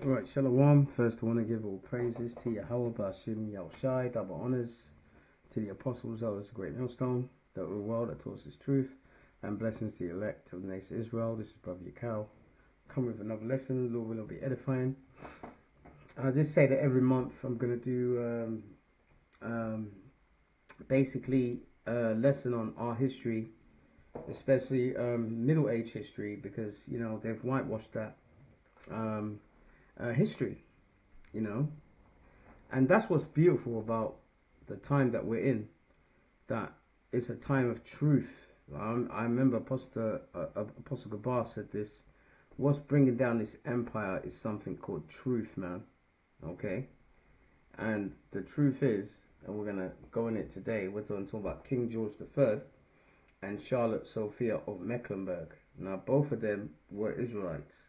Alright, Shalom. First, I want to give all praises to Yahweh, Bashim, Yahushai, double honors to the apostles, elders, the great millstone, the world that taught us truth, and blessings to the elect of the nation of Israel. This is Brother Yakao. Come with another lesson. Lord will be edifying. I'll just say that every month I'm going to do basically a lesson on our history, especially Middle Age history, because, you know, they've whitewashed that history, you know. And that's what's beautiful about the time that we're in, that it's a time of truth. I remember Apostle Gabar said this: what's bringing down this empire is something called truth, man. Okay? And the truth is, and we're going to go in it today, we're going to talk about King George III and Charlotte Sophia of Mecklenburg. Now, both of them were Israelites.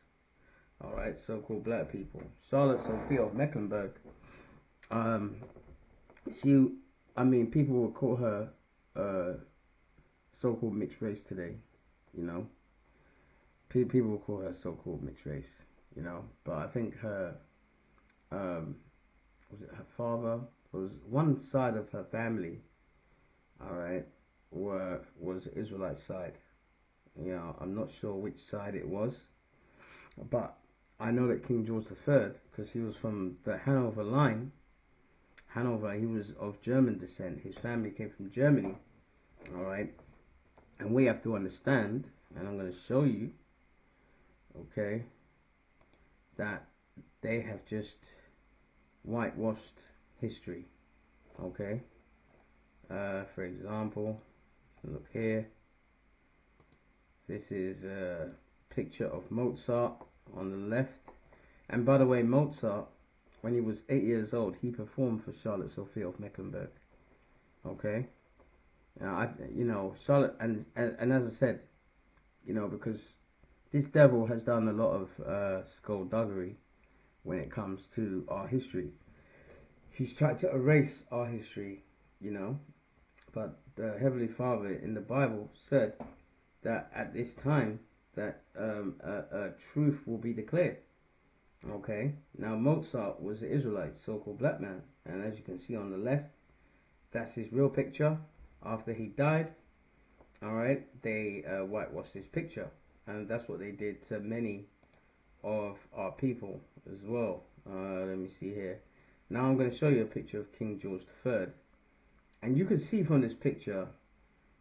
Alright, so-called black people. Charlotte Sophia of Mecklenburg, people will call her so-called mixed race today, you know. People will call her so-called mixed race, you know. But I think her, was it her father? Was one side of her family, alright, was Israelite side. You know, I'm not sure which side it was, but I know that King George III, because he was from the Hanover line. Hanover, he was of German descent. His family came from Germany. All right. And we have to understand, and I'm going to show you, okay, that they have just whitewashed history. Okay. For example, look here. This is a picture of Mozart on the left. And by the way, Mozart, when he was 8 years old, he performed for Charlotte Sophia of Mecklenburg. Okay. Now, Charlotte, and as I said, you know, because this devil has done a lot of skullduggery when it comes to our history. He's tried to erase our history, you know. But the Heavenly Father in the Bible said that at this time that truth will be declared. Okay, now Mozart was an Israelite, so-called black man, and as you can see on the left, that's his real picture after he died. All right, they whitewashed his picture, and that's what they did to many of our people as well. Let me see here. Now I'm going to show you a picture of King George III, and you can see from this picture,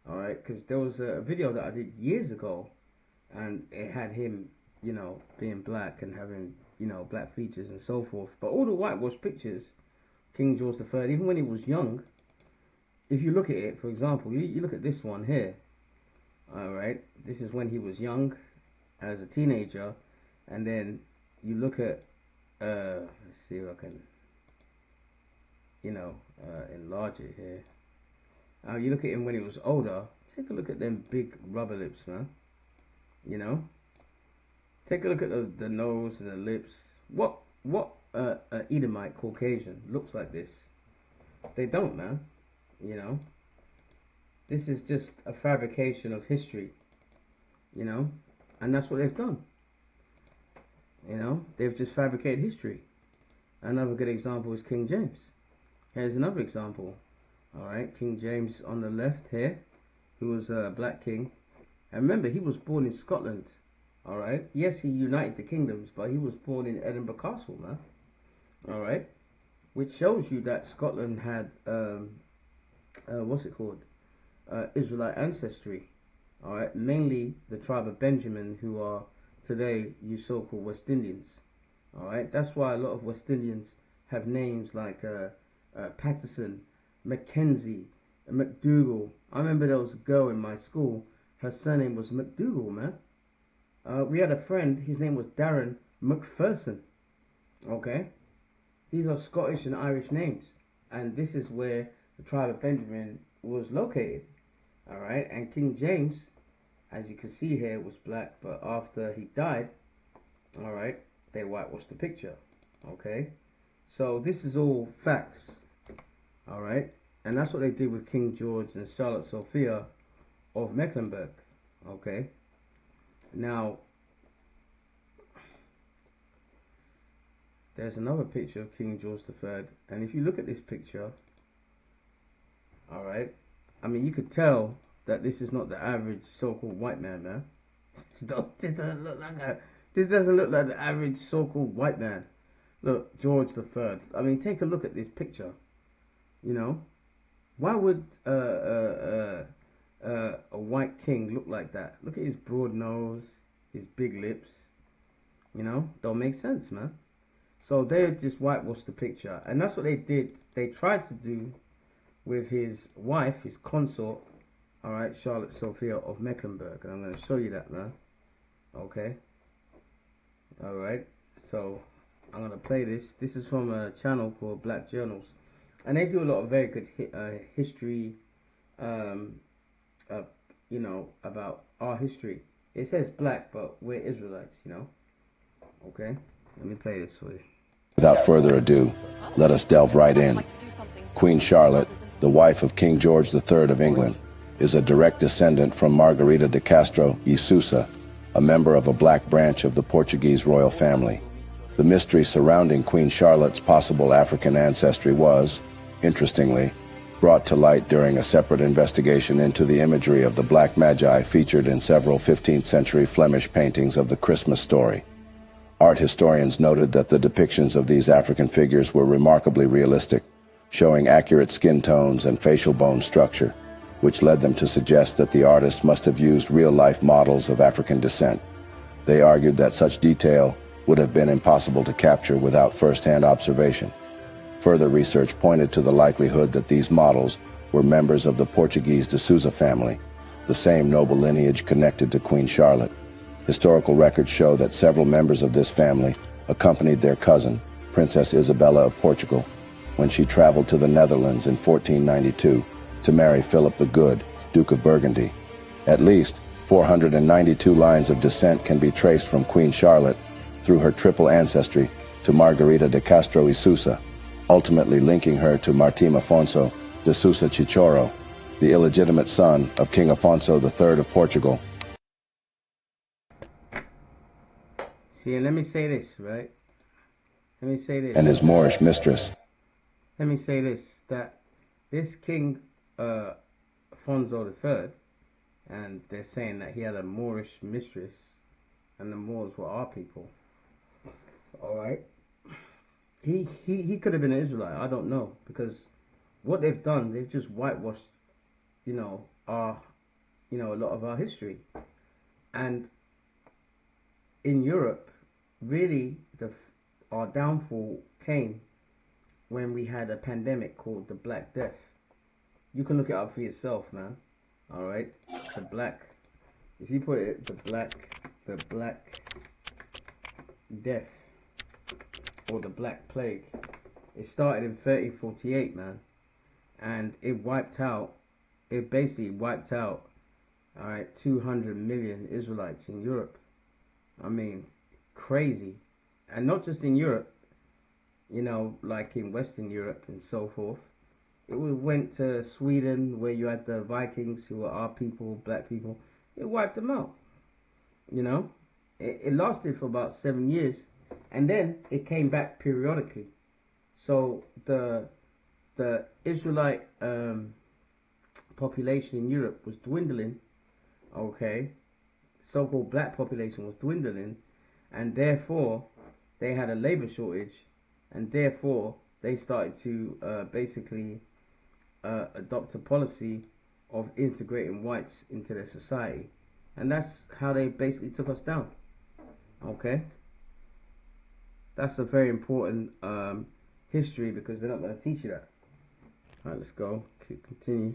all right, because there was a video that I did years ago, and it had him, you know, being black and having, you know, black features and so forth. But all the whitewashed pictures, King George III, even when he was young, if you look at it, for example, you look at this one here, all right, this is when he was young as a teenager, and then you look at, let's see if I can, you know, enlarge it here. You look at him when he was older. Take a look at them big rubber lips, man. You know, take a look at the nose and the lips. What Edomite Caucasian looks like this? They don't, man. You know, this is just a fabrication of history. You know, and that's what they've done. You know, they've just fabricated history. Another good example is King James. Here's another example. All right, King James on the left here, who was a black king. And remember, he was born in Scotland. All right. Yes, he united the kingdoms, but he was born in Edinburgh Castle, man. All right. Which shows you that Scotland had, what's it called? Israelite ancestry. All right. Mainly the tribe of Benjamin, who are today you so-called West Indians. All right. That's why a lot of West Indians have names like Patterson, Mackenzie, McDougall. I remember there was a girl in my school. Her surname was McDougall, man. We had a friend, his name was Darren McPherson. Okay? These are Scottish and Irish names. And this is where the tribe of Benjamin was located. Alright? And King James, as you can see here, was black. But after he died, alright, they whitewashed the picture. Okay? So this is all facts. Alright? And that's what they did with King George and Charlotte Sophia of Mecklenburg. Okay? Now, there's another picture of King George III, and if you look at this picture, all right, I mean, you could tell that this is not the average so-called white man, man. This doesn't look like the average so-called white man. Look, George III. I mean, take a look at this picture. You know, why would a white king look like that? Look at his broad nose, his big lips. You know, don't make sense, man. So they just whitewashed the picture, and that's what they did. They tried to do with his wife, his consort, all right, Charlotte Sophia of Mecklenburg, and I'm going to show you that, man. Okay. All right. So I'm going to play this. This is from a channel called Black Journals, and they do a lot of very good history, you know, about our history. It says black, but we're Israelites, you know. Okay. Let me play this for you. Without further ado, let us delve right in. Queen Charlotte, the wife of King George III of England, is a direct descendant from Margarita de Castro y Sousa, a member of a black branch of the Portuguese royal family. The mystery surrounding Queen Charlotte's possible African ancestry was, interestingly, brought to light during a separate investigation into the imagery of the Black Magi featured in several 15th century Flemish paintings of the Christmas story. Art historians noted that the depictions of these African figures were remarkably realistic, showing accurate skin tones and facial bone structure, which led them to suggest that the artists must have used real-life models of African descent. They argued that such detail would have been impossible to capture without first-hand observation. Further research pointed to the likelihood that these models were members of the Portuguese de Sousa family, the same noble lineage connected to Queen Charlotte. Historical records show that several members of this family accompanied their cousin, Princess Isabella of Portugal, when she traveled to the Netherlands in 1492 to marry Philip the Good, Duke of Burgundy. At least 492 lines of descent can be traced from Queen Charlotte through her triple ancestry to Margarita de Castro y Sousa, ultimately linking her to Martim Afonso de Sousa Chichoro, the illegitimate son of King Afonso III of Portugal. See, and let me say this, right? Let me say this. And his Moorish mistress. Let me say this, that this King Afonso III, and they're saying that he had a Moorish mistress, and the Moors were our people. All right? He could have been an Israelite. I don't know, because what they've done, they've just whitewashed, you know, a lot of our history. And in Europe, really, our downfall came when we had a pandemic called the Black Death. You can look it up for yourself, man. All right, the Black. If you put it, the Black Death, or the Black Plague. It started in 1348, man, and it wiped out. It basically wiped out, all right, 200 million Israelites in Europe. I mean, crazy. And not just in Europe, you know, like in Western Europe and so forth. It went to Sweden, where you had the Vikings, who were our people, black people. It wiped them out, you know. It lasted for about 7 years, and then it came back periodically. So the Israelite population in Europe was dwindling, okay. So-called black population was dwindling, and therefore they had a labor shortage, and therefore they started to basically adopt a policy of integrating whites into their society, and that's how they basically took us down. Okay, that's a very important history, because they're not going to teach you that. All right, let's go. Continue.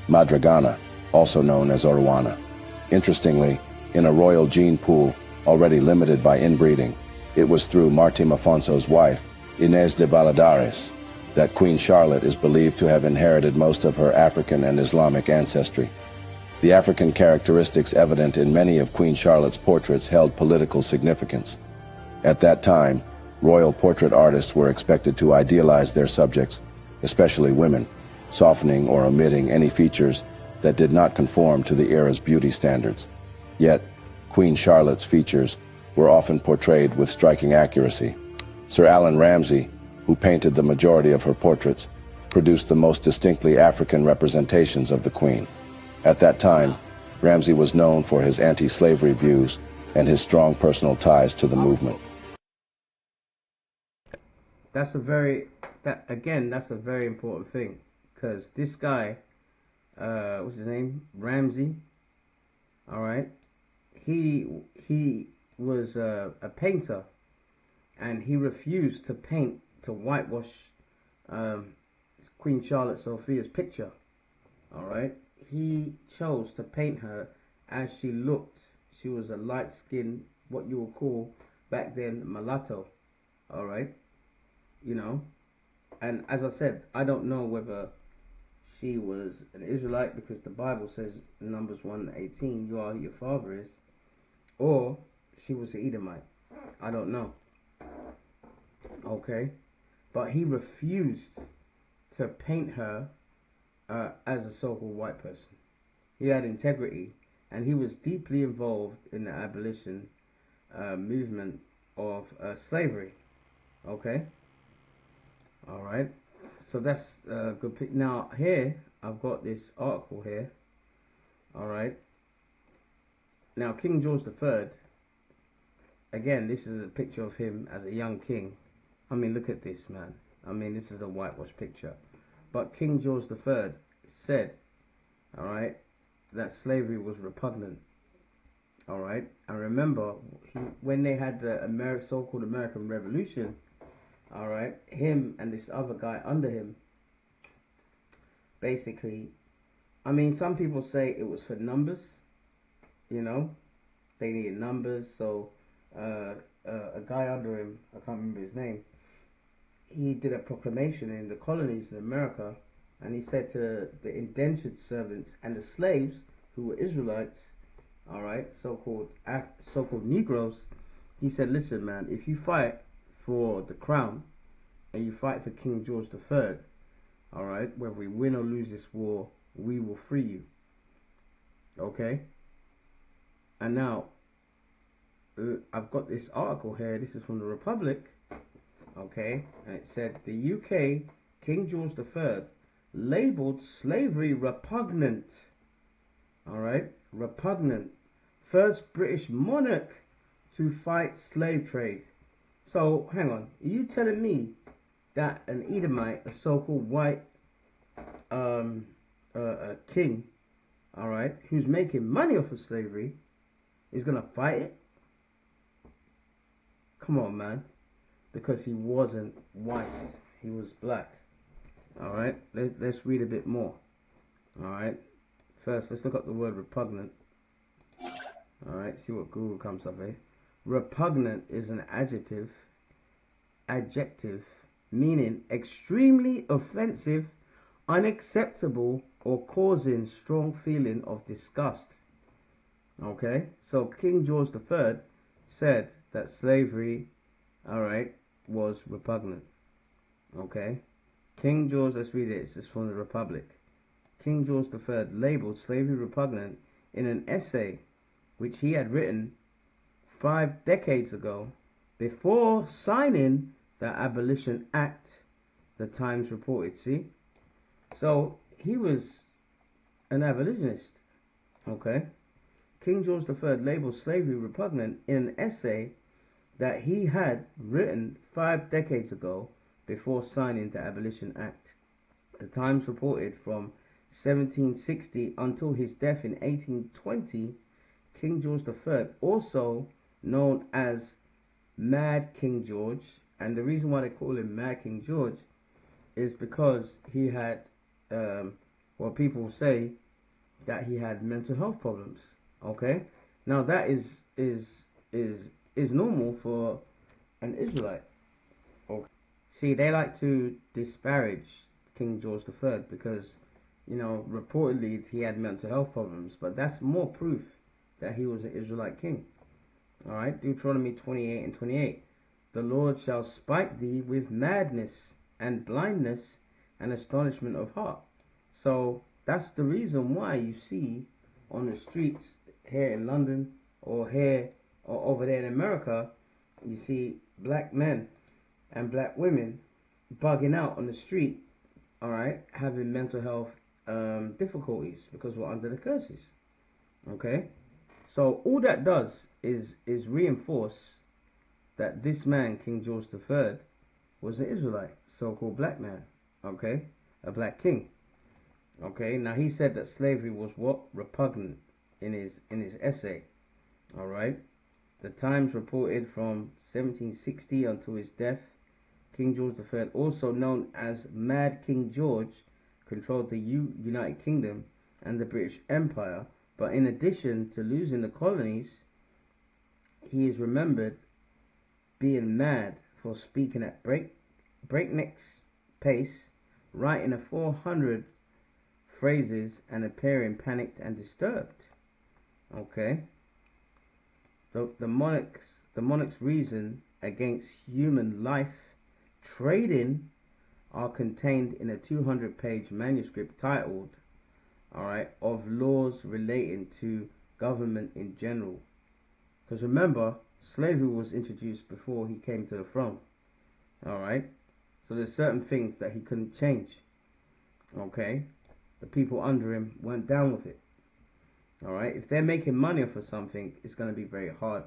Madragana, also known as Arowana. Interestingly, in a royal gene pool already limited by inbreeding, it was through Martim Afonso's wife, Inés de Valadares, that Queen Charlotte is believed to have inherited most of her African and Islamic ancestry. The African characteristics evident in many of Queen Charlotte's portraits held political significance. At that time, royal portrait artists were expected to idealize their subjects, especially women, softening or omitting any features that did not conform to the era's beauty standards. Yet, Queen Charlotte's features were often portrayed with striking accuracy. Sir Allan Ramsay, who painted the majority of her portraits, produced the most distinctly African representations of the Queen. At that time, Ramsay was known for his anti-slavery views and his strong personal ties to the movement. That's a very important thing, because this guy, what's his name, Ramsay, all right, he was a painter, and he refused to whitewash Queen Charlotte Sophia's picture. All right, he chose to paint her as she looked. She was a light-skinned, what you would call back then, mulatto. All right, you know, and as I said, I don't know whether she was an Israelite, because the Bible says in Numbers 1:18, you are who your father is, or she was an Edomite. I don't know. Okay, but he refused to paint her as a so-called white person. He had integrity, and he was deeply involved in the abolition movement of slavery. Okay, all right. So that's good. Now here I've got this article here. All right. Now King George III. Again, this is a picture of him as a young king. I mean, look at this, man. I mean, this is a whitewash picture. But King George III said, all right, that slavery was repugnant. All right. And remember, when they had the so-called American Revolution, all right, him and this other guy under him, basically, I mean, some people say it was for numbers, you know, they needed numbers. So a guy under him, I can't remember his name, he did a proclamation in the colonies in America, and he said to the indentured servants and the slaves who were Israelites, all right, so-called Negroes, he said, listen, man, if you fight for the crown and you fight for King George III, all right, whether we win or lose this war, we will free you. Okay? And now, I've got this article here. This is from the Republic. Okay? And it said, the UK, King George III, labeled slavery repugnant. All right? Repugnant. First British monarch to fight slave trade. So, hang on. Are you telling me that an Edomite, a so-called white king, all right, who's making money off of slavery, is going to fight it? Come on, man. Because he wasn't white. He was black. All right. Let's read a bit more. All right. First, let's look up the word repugnant. All right. See what Google comes up here. Repugnant is an adjective meaning extremely offensive, unacceptable, or causing strong feeling of disgust. Okay. So King George III said that slavery, all right, was repugnant. Okay. King George, let's read it. This is from the Republic. King George III labeled slavery repugnant in an essay which he had written 5 decades ago before signing the Abolition Act, the Times reported. See? So he was an abolitionist. Okay. King George III labeled slavery repugnant in an essay that he had written 5 decades ago before signing the Abolition Act. The Times reported from 1760 until his death in 1820, King George III, also known as Mad King George, and the reason why they call him Mad King George is because he had, well, people say that he had mental health problems. Okay, now that is normal for an Israelite. Okay, see, they like to disparage King George III because, you know, reportedly he had mental health problems, but that's more proof that he was an Israelite king. All right, Deuteronomy 28:28. The Lord shall spite thee with madness and blindness and astonishment of heart. So that's the reason why you see on the streets here in London or here or over there in America, you see black men and black women bugging out on the street, all right, having mental health difficulties because we're under the curses. Okay, so all that does is reinforce that this man, King George III, was an Israelite, so-called black man. Okay, a black king. Okay, now he said that slavery was what? Repugnant in his essay. All right, the Times reported from 1760 until his death, King George III, also known as Mad King George, controlled the United Kingdom and the British Empire. But in addition to losing the colonies, he is remembered being mad for speaking at breakneck pace, writing a 400 phrases and appearing panicked and disturbed. Okay. The monarch's reason against human life trading are contained in a 200-page manuscript titled, all right, of laws relating to government in general. Because remember, slavery was introduced before he came to the throne. All right, so there's certain things that he couldn't change. Okay, the people under him weren't down with it. All right, if they're making money off of something, it's going to be very hard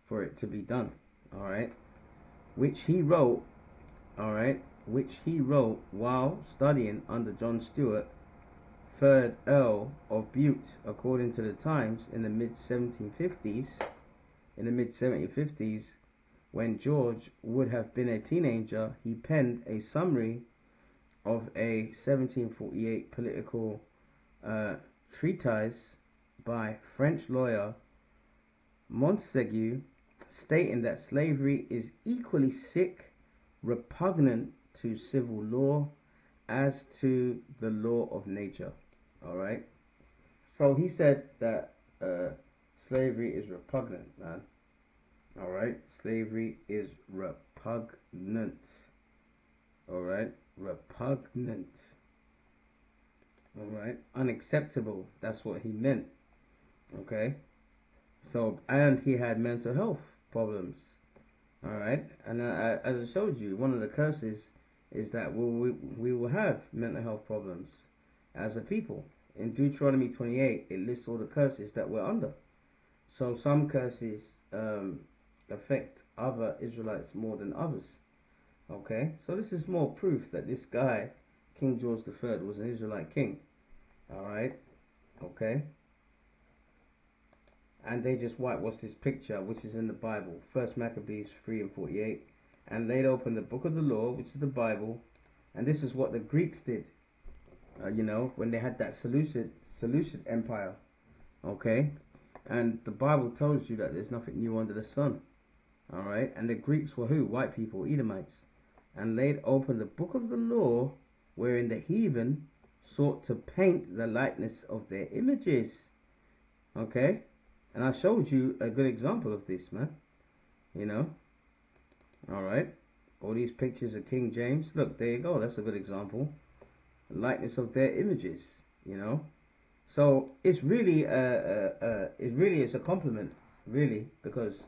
for it to be done. All right, which he wrote. All right, which he wrote while studying under John Stuart, 3rd Earl of Bute, according to the Times, in the mid 1750s. In the mid 1750s, when George would have been a teenager, he penned a summary of a 1748 political treatise by French lawyer Montesquieu, stating that slavery is equally sick, repugnant to civil law as to the law of nature. All right. So he said that slavery is repugnant, man. All right. Slavery is repugnant. All right. Repugnant. All right. Unacceptable. That's what he meant. Okay. So, and he had mental health problems. All right. And as I showed you, one of the curses is that we will have mental health problems as a people. In Deuteronomy 28, it lists all the curses that we're under. So some curses affect other Israelites more than others. Okay, so this is more proof that this guy, King George III, was an Israelite king. All right, okay. And they just whitewashed this picture, which is in the Bible, 1 Maccabees 3:48, and laid open the book of the law, which is the Bible. And this is what the Greeks did, you know, when they had that Seleucid Empire. Okay, and the Bible tells you that there's nothing new under the sun. All right, and the Greeks were who? White people, Edomites, and laid open the book of the law, wherein the heathen sought to paint the likeness of their images. Okay, and I showed you a good example of this, man. You know, all right, all these pictures of King James. Look, there you go. That's a good example. The likeness of their images. You know, so it's really it's a compliment, really, because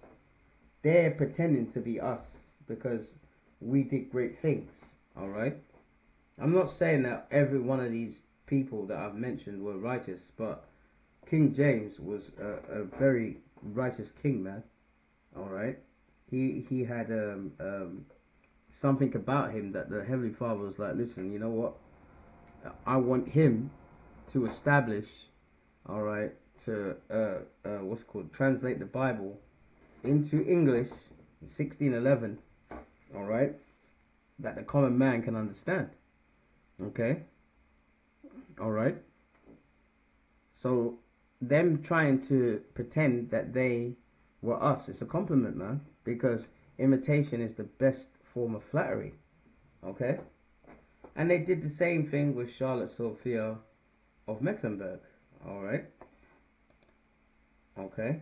they're pretending to be us because we did great things. All right. I'm not saying that every one of these people that I've mentioned were righteous, but King James was a very righteous king, man. All right. He had something about him that the Heavenly Father was like, listen, you know what? I want him to establish, all right, to what's it called, translate the Bible into English in 1611, all right, that the common man can understand. Okay, all right. So them trying to pretend that they were us, it's a compliment, man, because imitation is the best form of flattery. Okay, and they did the same thing with Charlotte Sophia of Mecklenburg. All right. Okay.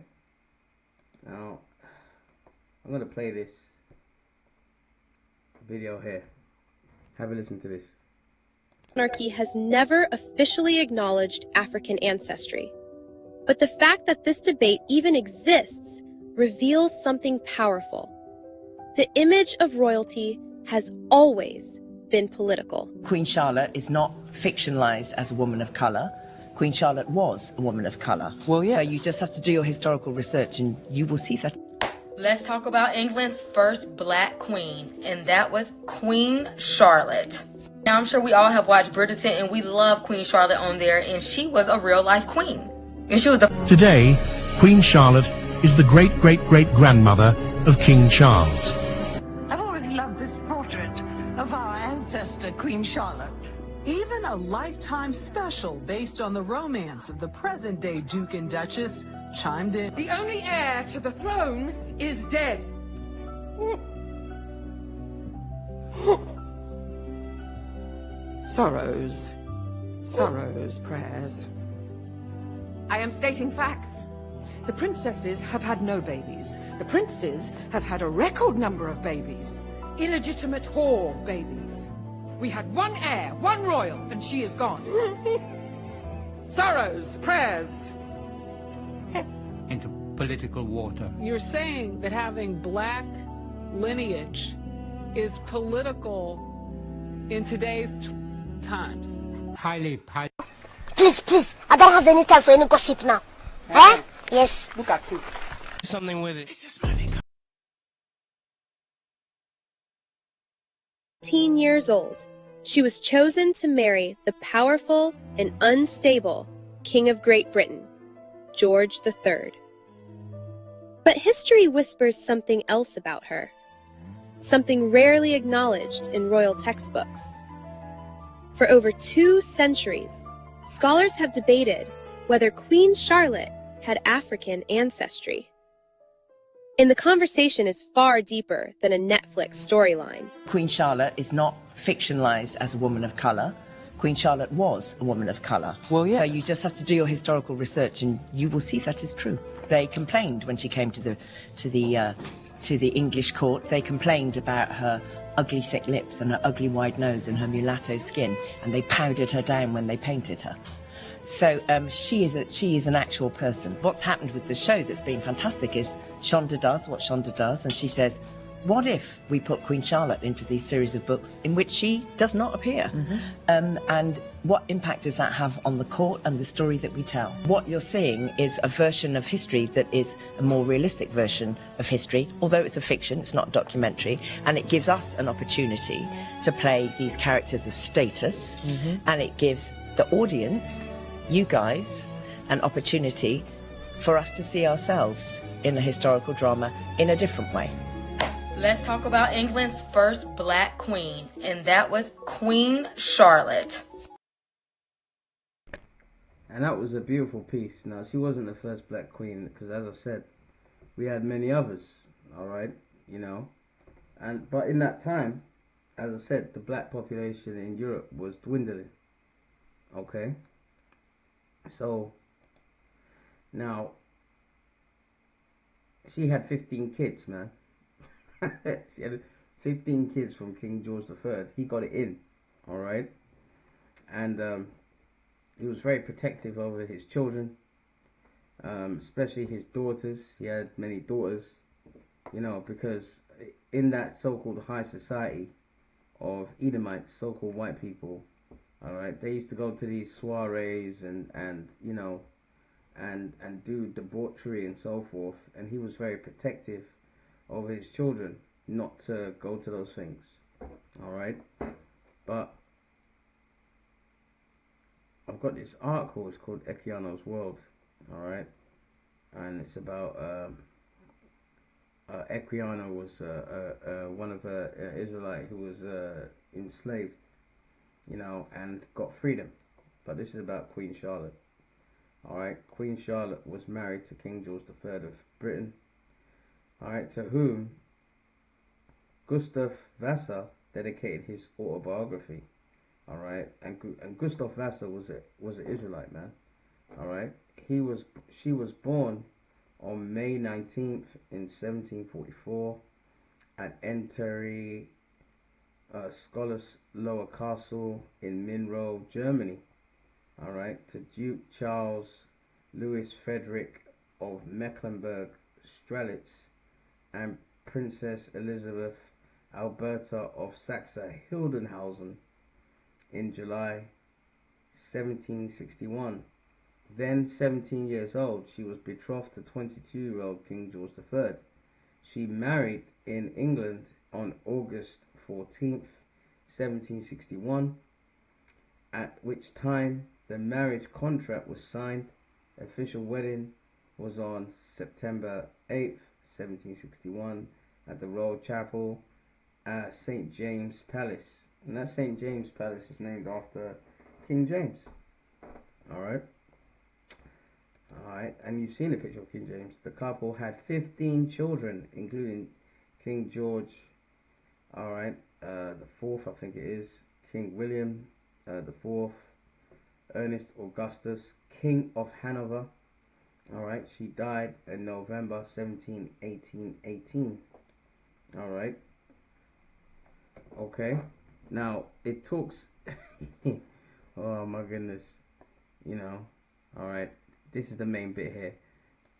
Now I'm gonna play this video here. Have a listen to this. Monarchy has never officially acknowledged African ancestry, but the fact that this debate even exists reveals something powerful. The image of royalty has always been political. Queen Charlotte is not fictionalized as a woman of color. Queen Charlotte was a woman of color. Well, yes. So you just have to do your historical research and you will see that. Let's talk about England's first black queen, and that was Queen Charlotte. Now, I'm sure we all have watched Bridgerton, and we love Queen Charlotte on there, and she was a real-life queen. And she was the... Today, Queen Charlotte is the great-great-great-grandmother of King Charles. I've always loved this portrait of our ancestor, Queen Charlotte. Even a Lifetime special based on the romance of the present-day Duke and Duchess chimed in. The only heir to the throne is dead. Sorrows. Sorrows, prayers. I am stating facts. The princesses have had no babies. The princes have had a record number of babies. Illegitimate whore babies. We had one heir, one royal, and she is gone. Sorrows, prayers. Into political water. You're saying that having black lineage is political in today's times? Highly. Please, I don't have any time for any gossip now. Eh? Yes. Look at it. Something with it. 18 years old, she was chosen to marry the powerful and unstable King of Great Britain, George III. But history whispers something else about her, something rarely acknowledged in royal textbooks. For over 2 centuries, scholars have debated whether Queen Charlotte had African ancestry. And the conversation is far deeper than a Netflix storyline. Queen Charlotte is not fictionalized as a woman of color. Queen Charlotte was a woman of color. Well, yes. So you just have to do your historical research and you will see that is true. They complained when she came to the English court. They complained about her ugly thick lips and her ugly wide nose and her mulatto skin, and they powdered her down when they painted her. So she is an actual person. What's happened with the show that's been fantastic is Shonda does what Shonda does, and she says, what if we put Queen Charlotte into these series of books in which she does not appear? And what impact does that have on the court and the story that we tell? What you're seeing is a version of history that is a more realistic version of history, although it's a fiction, it's not a documentary, and it gives us an opportunity to play these characters of status, and it gives the audience, you guys, an opportunity for us to see ourselves in a historical drama in a different way. Let's talk about England's first black queen, and that was Queen Charlotte. And that was a beautiful piece. Now, she wasn't the first black queen, because as I said, we had many others, all right, you know. But in that time, as I said, the black population in Europe was dwindling, okay? So, now, she had 15 kids, man. She had 15 kids from King George III. He got it in, all right? And he was very protective over his children, especially his daughters. He had many daughters, you know, because in that so-called high society of Edomites, so-called white people, all right, they used to go to these soirees and you know, and do debauchery and so forth. And he was very protective over his children not to go to those things, all right? But I've got this article, it's called Equiano's World, all right? And it's about Equiano was one of the Israelite who was enslaved, you know, and got freedom. But this is about Queen Charlotte, all right? Queen Charlotte was married to King George III of Britain, all right, to whom Gustav Vasa dedicated his autobiography, all right, and Gustav Vasa was an Israelite, man, all right. She was born on May 19th in 1744 at Enteri Scholars Lower Castle in Monroe, Germany, all right, to Duke Charles Louis Frederick of Mecklenburg Strelitz and Princess Elizabeth Alberta of Saxe-Hildenhausen in July 1761. Then 17 years old, she was betrothed to 22-year-old King George III. She married in England on August 14th, 1761, at which time the marriage contract was signed. Official wedding was on September 8th, 1761, at the Royal Chapel at St. James Palace. And that St. James Palace is named after King James. Alright, and you've seen a picture of King James. The couple had 15 children, including King George, the fourth, I think it is, King William, the fourth, Ernest Augustus, King of Hanover. Alright, she died in November 1818. Alright. Okay. Now, it talks... oh my goodness. You know. Alright. This is the main bit here.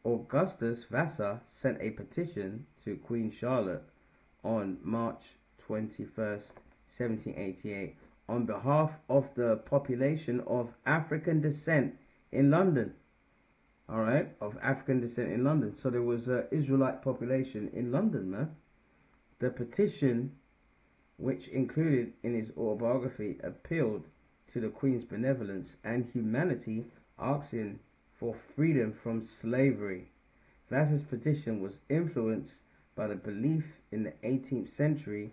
Augustus Vassar sent a petition to Queen Charlotte on March 21st, 1788, on behalf of the population of African descent in London. Alright, of African descent in London. So there was an Israelite population in London, man. The petition, which included in his autobiography, appealed to the Queen's benevolence and humanity, asking for freedom from slavery. Vassar's petition was influenced by the belief in the 18th century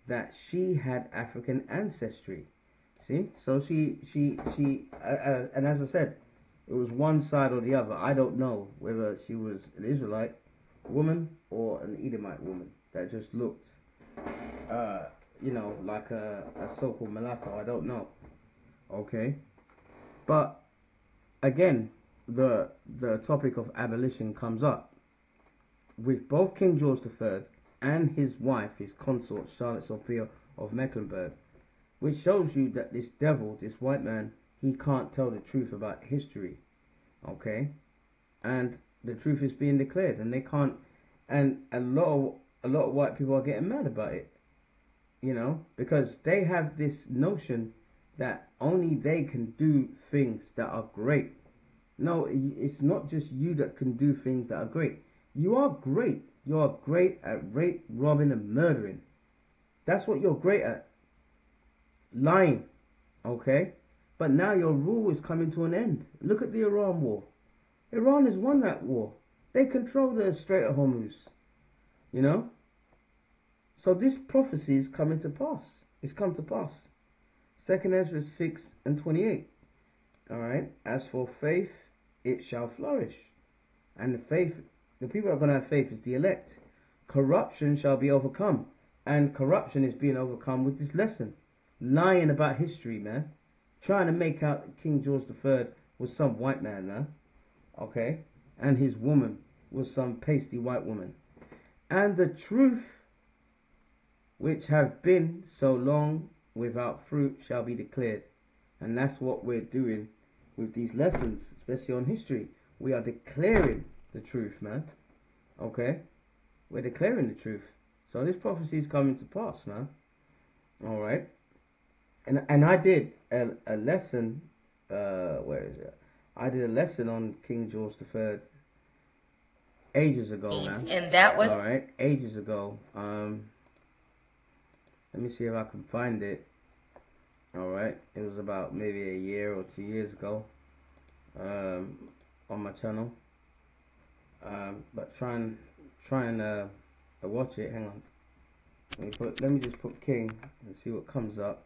that she had African ancestry. See? So she and as I said, it was one side or the other. I don't know whether she was an Israelite woman or an Edomite woman that just looked, like a so-called mulatto. I don't know. Okay? But, again, the topic of abolition comes up. With both King George III and his wife, his consort, Charlotte Sophia of Mecklenburg, which shows you that this devil, this white man, he can't tell the truth about history, okay? And the truth is being declared, and they can't. And a lot of white people are getting mad about it, you know, because they have this notion that only they can do things that are great. No, it's not just you that can do things that are great. You are great. You are great at rape, robbing, and murdering. That's what you're great at. Lying, okay? But now your rule is coming to an end. Look at the Iran war. Iran has won that war. They control the Strait of Hormuz. You know? So this prophecy is coming to pass. It's come to pass. 2nd Ezra 6 and 28. Alright? As for faith, it shall flourish. And the people that are going to have faith is the elect. Corruption shall be overcome. And corruption is being overcome with this lesson. Lying about history, man. Trying to make out that King George III was some white man, man. Okay? And his woman was some pasty white woman. And the truth, which have been so long without fruit, shall be declared. And that's what we're doing with these lessons, especially on history. We are declaring the truth, man. Okay? We're declaring the truth. So this prophecy is coming to pass, man. Alright? And I did a lesson, where is it? I did a lesson on King George III ages ago, man. And that was... Alright, ages ago. Let me see if I can find it. Alright, it was about maybe a year or 2 years ago, on my channel. But try and watch it. Hang on. Let me just put King and see what comes up.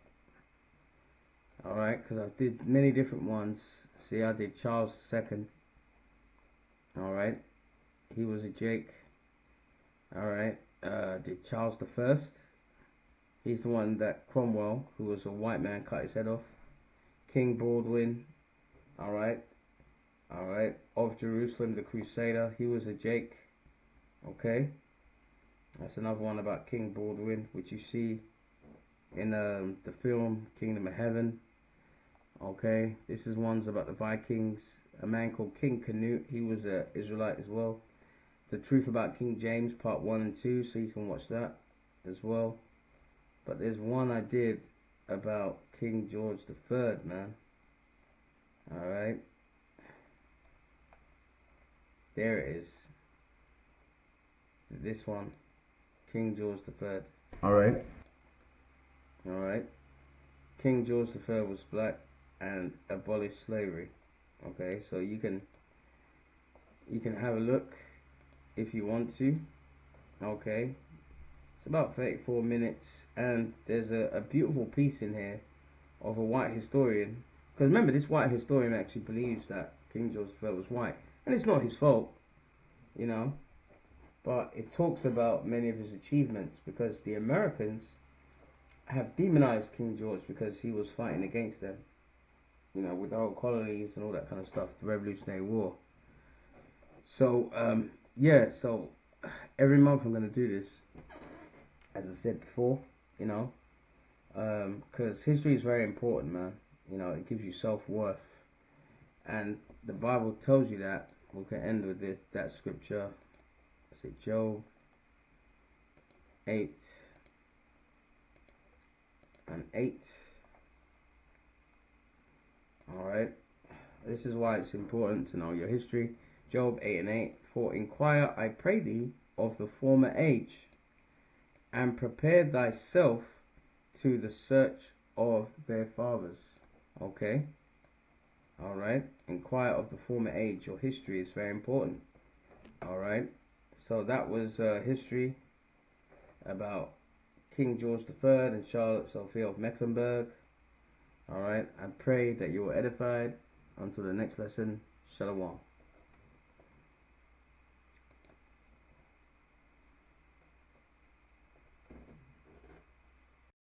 Alright, because I did many different ones. See, I did Charles II. Alright, he was a Jake. Alright, did Charles I. He's the one that Cromwell, who was a white man, cut his head off. King Baldwin. Alright, of Jerusalem, the Crusader. He was a Jake. Okay, that's another one about King Baldwin, which you see in the film Kingdom of Heaven. Okay, this is ones about the Vikings. A man called King Canute, he was an Israelite as well. The Truth About King James part 1 and 2, so you can watch that as well. But there's one I did about King George III, man. Alright. There it is. This one. King George III. Alright. Alright. King George III was black and abolished slavery. Okay, so you can have a look if you want to. Okay. It's about 34 minutes, and there's a beautiful piece in here of a white historian. Because remember, this white historian actually believes that King George III was white. And it's not his fault, you know. But it talks about many of his achievements, because the Americans have demonized King George because he was fighting against them. You know, with the whole colonies and all that kind of stuff, the Revolutionary War. So, yeah, so every month I'm going to do this, as I said before, you know, because history is very important, man. You know, it gives you self-worth, and the Bible tells you that. We can end with that scripture. Is it Job 8:8? Alright, this is why it's important to know your history. Job 8:8, for inquire, I pray thee, of the former age, and prepare thyself to the search of their fathers. Okay? Alright? Inquire of the former age. Your history is very important. Alright? So that was history about King George III and Charlotte Sophia of Mecklenburg. Alright? I pray that you were edified. Until the next lesson, Shalom.